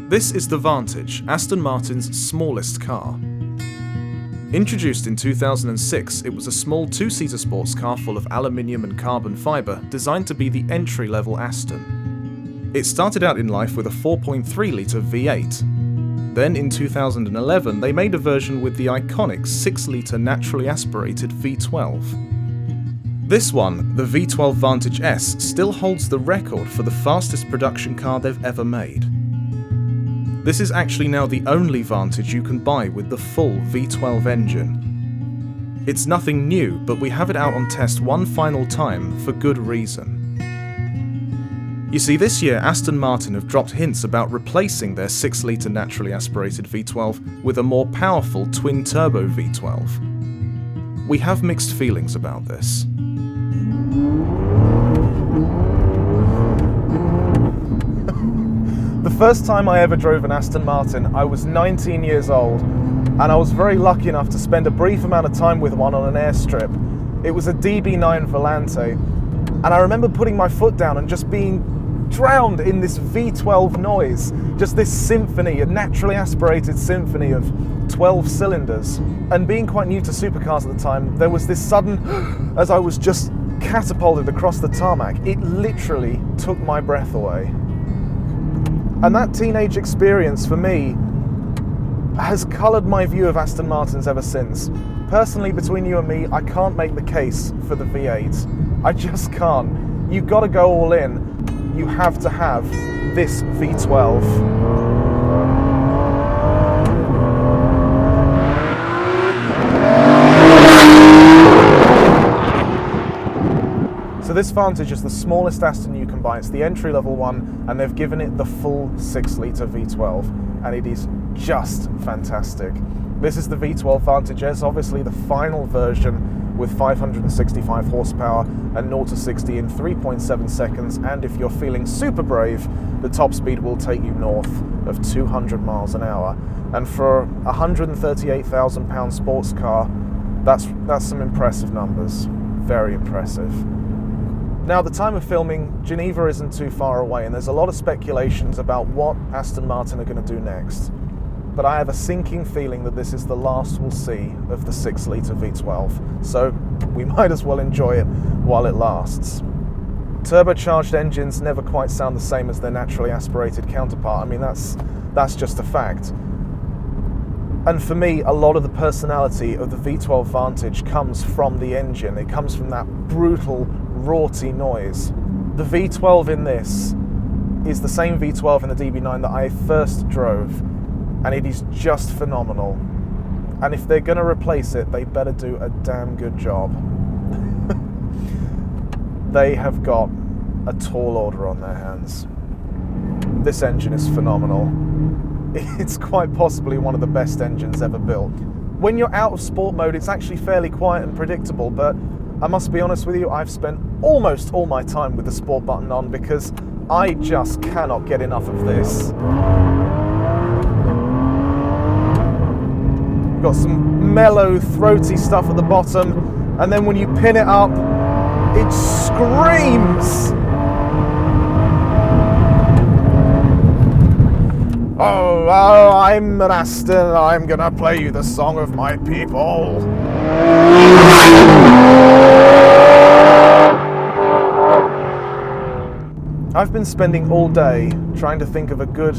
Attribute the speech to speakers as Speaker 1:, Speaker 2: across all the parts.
Speaker 1: This is the Vantage, Aston Martin's smallest car. Introduced in 2006, it was a small two-seater sports car full of aluminium and carbon fibre, designed to be the entry-level Aston. It started out in life with a 4.3-litre V8. Then in 2011, they made a version with the iconic 6-litre naturally aspirated V12. This one, the V12 Vantage S, still holds the record for the fastest production car they've ever made. This is actually now the only Vantage you can buy with the full V12 engine. It's nothing new, but we have it out on test one final time for good reason. You see, this year Aston Martin have dropped hints about replacing their 6-litre naturally aspirated V12 with a more powerful twin-turbo V12. We have mixed feelings about this. The first time I ever drove an Aston Martin, I was 19 years old, and I was very lucky enough to spend a brief amount of time with one on an airstrip. It was a DB9 Volante, and I remember putting my foot down and just being drowned in this V12 noise, just this symphony, a naturally aspirated symphony of 12 cylinders. And being quite new to supercars at the time, there was this sudden, as I was just catapulted across the tarmac, it literally took my breath away. And that teenage experience for me has coloured my view of Aston Martins ever since. Personally, between you and me, I can't make the case for the V8. I just can't. You've got to go all in. You have to have this V12. So this Vantage is the smallest Aston you can buy. It's the entry-level one, and they've given it the full 6-litre V12, and it is just fantastic. This is the V12 Vantage S, obviously the final version with 565 horsepower and 0 to 60 in 3.7 seconds, and if you're feeling super brave, the top speed will take you north of 200 miles an hour. And for a £138,000 sports car, that's some impressive numbers. Very impressive. Now, at the time of filming, Geneva isn't too far away, and there's a lot of speculations about what Aston Martin are going to do next. But I have a sinking feeling that this is the last we'll see of the 6-litre V12, so we might as well enjoy it while it lasts. Turbocharged engines never quite sound the same as their naturally aspirated counterpart. I mean, that's just a fact. And for me, a lot of the personality of the V12 Vantage comes from the engine. It comes from that brutal, raughty noise. The V12 in this is the same V12 in the DB9 that I first drove, and it is just phenomenal. And if they're going to replace it, they better do a damn good job. They have got a tall order on their hands. This engine is phenomenal. It's quite possibly one of the best engines ever built. When you're out of sport mode, it's actually fairly quiet and predictable, but I must be honest with you, I've spent almost all my time with the sport button on because I just cannot get enough of this. You've got some mellow, throaty stuff at the bottom, and then when you pin it up, it screams! Oh, I'm an Aston, I'm gonna play you the song of my people. I've been spending all day trying to think of a good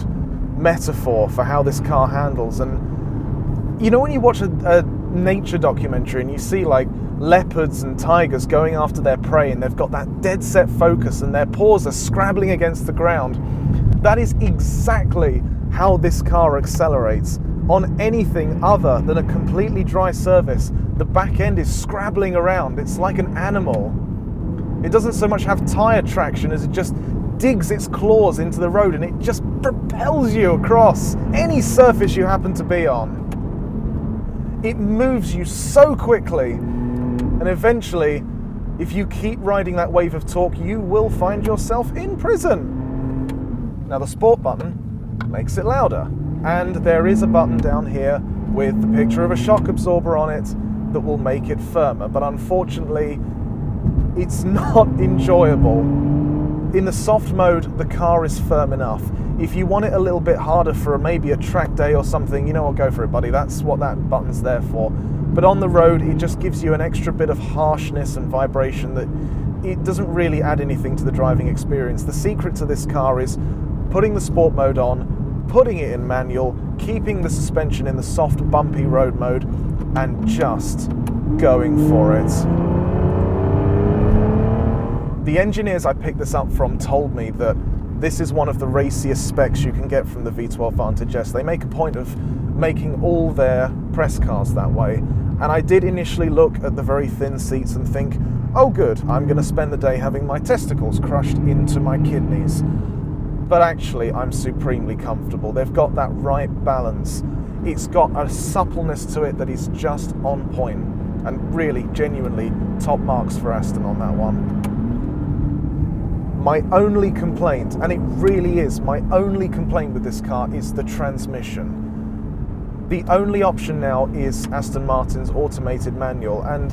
Speaker 1: metaphor for how this car handles, and you know when you watch a nature documentary and you see like leopards and tigers going after their prey and they've got that dead set focus and their paws are scrabbling against the ground, that is exactly how this car accelerates. On anything other than a completely dry surface, the back end is scrabbling around. It's like an animal. It doesn't so much have tyre traction as it just digs its claws into the road and it just propels you across any surface you happen to be on. It moves you so quickly, and eventually, if you keep riding that wave of torque, you will find yourself in prison. Now the sport button makes it louder, and there is a button down here with the picture of a shock absorber on it that will make it firmer, but unfortunately it's not enjoyable. In the soft mode, the car is firm enough. If you want it a little bit harder for maybe a track day or something, you know what, go for it, buddy. That's what that button's there for. But on the road, it just gives you an extra bit of harshness and vibration that it doesn't really add anything to the driving experience. The secret to this car is putting the sport mode on, putting it in manual, keeping the suspension in the soft, bumpy road mode, and just going for it. The engineers I picked this up from told me that this is one of the raciest specs you can get from the V12 Vantage S. They make a point of making all their press cars that way. And I did initially look at the very thin seats and think, oh good, I'm going to spend the day having my testicles crushed into my kidneys. But actually, I'm supremely comfortable. They've got that right balance. It's got a suppleness to it that is just on point. And really, genuinely, top marks for Aston on that one. My only complaint, and it really is, my only complaint with this car is the transmission. The only option now is Aston Martin's automated manual, and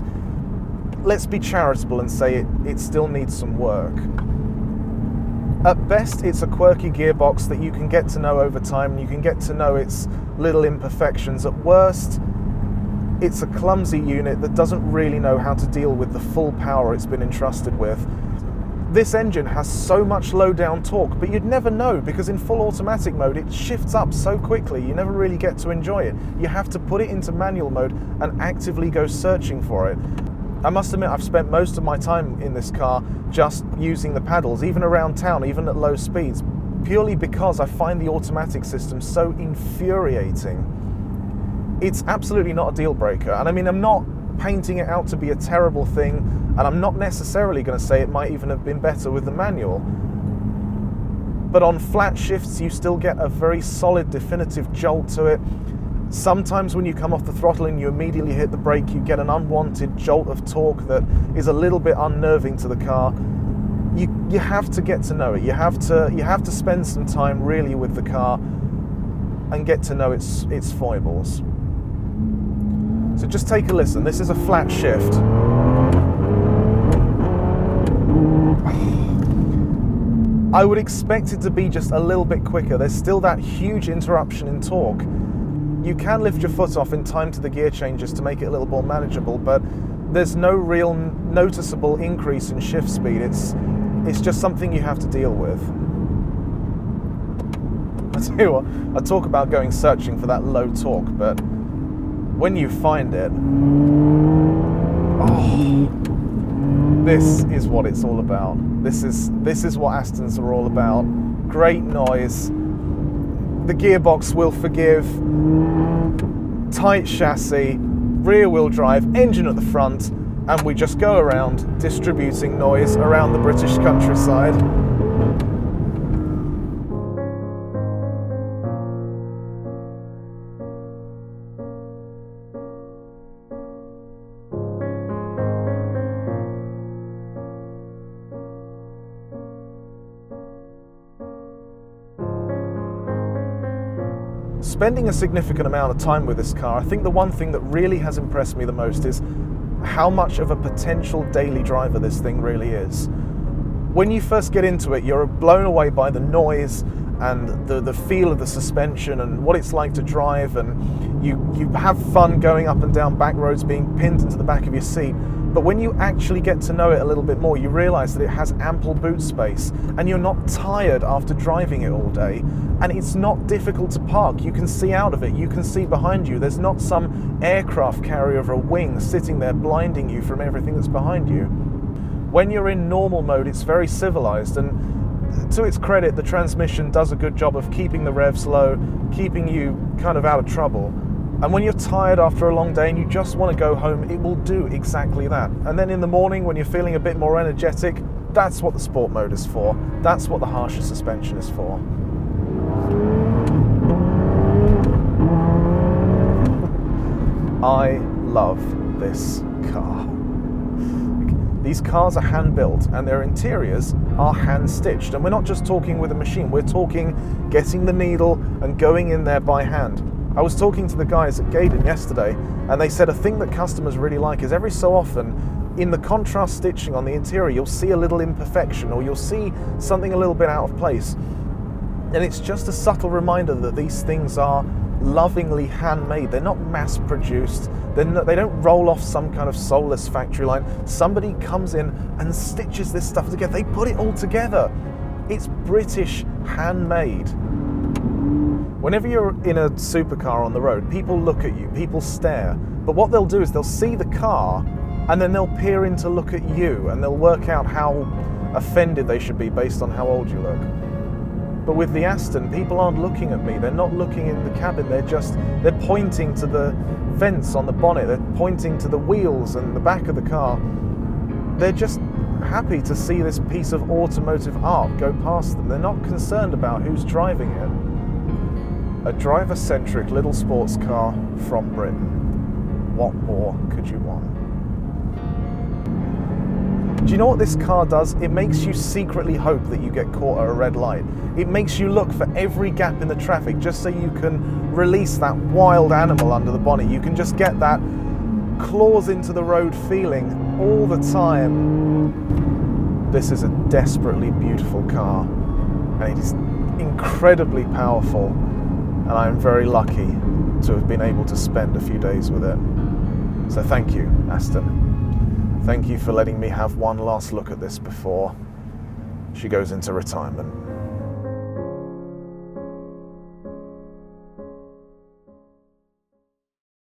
Speaker 1: let's be charitable and say it still needs some work. At best, it's a quirky gearbox that you can get to know over time, and you can get to know its little imperfections. At worst, it's a clumsy unit that doesn't really know how to deal with the full power it's been entrusted with. This engine has so much low-down torque, but you'd never know because in full automatic mode it shifts up so quickly you never really get to enjoy it. You have to put it into manual mode and actively go searching for it. I must admit I've spent most of my time in this car just using the paddles, even around town, even at low speeds, purely because I find the automatic system so infuriating. It's absolutely not a deal breaker, and I mean, I'm not painting it out to be a terrible thing, and I'm not necessarily going to say it might even have been better with the manual. But on flat shifts, you still get a very solid, definitive jolt to it. Sometimes when you come off the throttle and you immediately hit the brake, you get an unwanted jolt of torque that is a little bit unnerving to the car. You have to get to know it. You have to spend some time really with the car and get to know its foibles. So just take a listen. This is a flat shift. I would expect it to be just a little bit quicker. There's still that huge interruption in torque. You can lift your foot off in time to the gear changes to make it a little more manageable, but there's no real noticeable increase in shift speed. It's just something you have to deal with. I tell you what, I talk about going searching for that low torque, but when you find it, this is what it's all about. This is what Astons are all about. Great noise. The gearbox will forgive. Tight chassis, rear wheel drive, engine at the front, and we just go around distributing noise around the British countryside. Spending a significant amount of time with this car, I think the one thing that really has impressed me the most is how much of a potential daily driver this thing really is. When you first get into it, you're blown away by the noise and the feel of the suspension and what it's like to drive, and you have fun going up and down back roads being pinned into the back of your seat. But when you actually get to know it a little bit more, you realise that it has ample boot space and you're not tired after driving it all day. And it's not difficult to park. You can see out of it, you can see behind you. There's not some aircraft carrier of a wing sitting there blinding you from everything that's behind you. When you're in normal mode, it's very civilised, and to its credit, the transmission does a good job of keeping the revs low, keeping you kind of out of trouble. And when you're tired after a long day and you just want to go home, it will do exactly that. And then in the morning, when you're feeling a bit more energetic, that's what the sport mode is for. That's what the harsher suspension is for. I love this car. These cars are hand-built and their interiors are hand-stitched. And we're not just talking with a machine, we're talking getting the needle and going in there by hand. I was talking to the guys at Gaydon yesterday, and they said a thing that customers really like is every so often in the contrast stitching on the interior, you'll see a little imperfection, or you'll see something a little bit out of place. And it's just a subtle reminder that these things are lovingly handmade. They're not mass-produced. They don't roll off some kind of soulless factory line. Somebody comes in and stitches this stuff together. They put it all together. It's British handmade. Whenever you're in a supercar on the road, people look at you, people stare. But what they'll do is they'll see the car and then they'll peer in to look at you, and they'll work out how offended they should be based on how old you look. But with the Aston, people aren't looking at me. They're not looking in the cabin. They're pointing to the vents on the bonnet. They're pointing to the wheels and the back of the car. They're just happy to see this piece of automotive art go past them. They're not concerned about who's driving it. A driver-centric little sports car from Britain. What more could you want? Do you know what this car does? It makes you secretly hope that you get caught at a red light. It makes you look for every gap in the traffic just so you can release that wild animal under the bonnet. You can just get that claws into the road feeling all the time. This is a desperately beautiful car, and it is incredibly powerful, and I'm very lucky to have been able to spend a few days with it. So thank you, Aston. Thank you for letting me have one last look at this before she goes into retirement.